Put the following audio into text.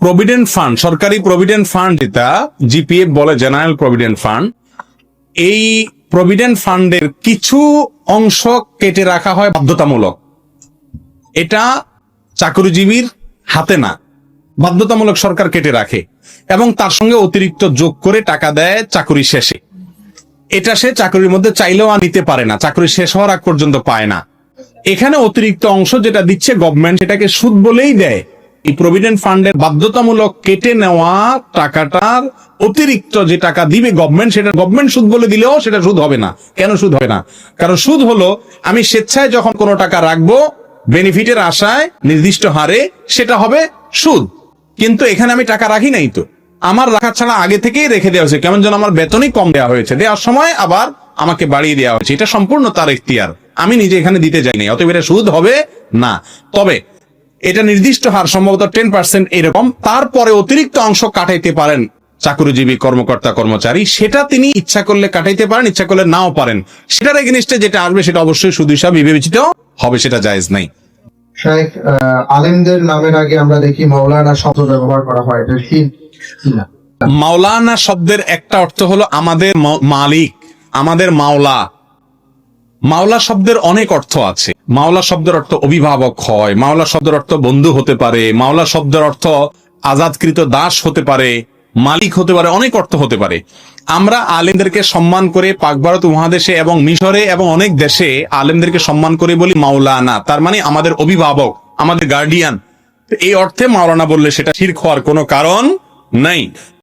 Provident fund, সরকারি provident fund, যেটা GPF বলে, জেনারেল প্রভিডেন্ট ফান্ড, এই প্রভিডেন্ট ফান্ডের কিছু অংশ কেটে রাখা হয় বাধ্যতামূলক। এটা চাকরিজীবীর হাতে না, বাধ্যতামূলক সরকার কেটে রাখে এবং তার সঙ্গে অতিরিক্ত যোগ করে টাকা দেয় চাকরি শেষে। এটা সে চাকরির মধ্যে চাইলেও আর নিতে পারে না, চাকরি শেষ হওয়ার আগ পর্যন্ত পায় না। এখানে অতিরিক্ত অংশ যেটা দিচ্ছে গভর্নমেন্ট, সেটাকে সুদ বলেই দেয়। এই প্রভিডেন্ট ফান্ডের বাধ্যতামূলক কেটে নেওয়া টাকাটার অতিরিক্ত যে টাকা দিবে গভর্নমেন্ট, সেটা গভর্নমেন্ট সুদ বলে দিলেও সেটা সুদ হবে না। কেন সুদ হবে না? কারণ সুদ হলো আমি স্বেচ্ছায় যখন কোনো টাকা রাখবো বেনিফিটের আশায় নির্দিষ্ট হারে, সেটা হবে সুদ। কিন্তু এখানে আমি টাকা রাখি নাই, তো আমার রাখা ছাড়া আগে থেকেই রেখে দেওয়া হয়েছে, কেমন যেন আমার বেতনই কম দেওয়া হয়েছে, দেওয়ার সময় আবার আমাকে বাড়িয়ে দেওয়া হয়েছে। এটা সম্পূর্ণ তার এখতিয়ার, আমি নিজে এখানে দিতে যাইনি, অতএব এটা সুদ হবে না। তবে এটা নির্দিষ্ট হার, সম্ভবত 10% এরকম, তারপরে অতিরিক্ত অংশ কাটাইতে পারেন চাকরিজীবী কর্মকর্তা কর্মচারী, সেটা তিনি ইচ্ছা করলে কাটাইতে পারেন, ইচ্ছা করলে নাও পারেন। সেটার এগেইনস্টে যেটা আসবে সেটা অবশ্যই সুদ হিসাবে বিবেচিত হবে, সেটা জায়েজ নাই। শাইখ, আলেমদের নামের আগে আমরা দেখি মাওলানা শব্দ ব্যবহার করা হয়, এটা ঠিক কিনা? মাওলানা শব্দের একটা অর্থ হলো আমাদের মালিক, আমাদের মাওলা। মাওলা শব্দের অনেক অর্থ আছে। মাওলা শব্দের অর্থ অভিভাবক হয়, মাওলা শব্দের অর্থ বন্ধু হতে পারে, মাওলা শব্দের অর্থ আজাদকৃত দাস হতে পারে, মালিক হতে পারে, অনেক অর্থ হতে পারে। আমরা আলেমদেরকে সম্মান করে পাক ভারত মহাদেশে এবং মিশরে এবং অনেক দেশে আলেমদেরকে সম্মান করে বলি মাওলানা, তার মানে আমাদের অভিভাবক, আমাদের গার্ডিয়ান। এই অর্থে মাওলানা বললে সেটা শিরক হওয়ার কোনো কারণ নাই।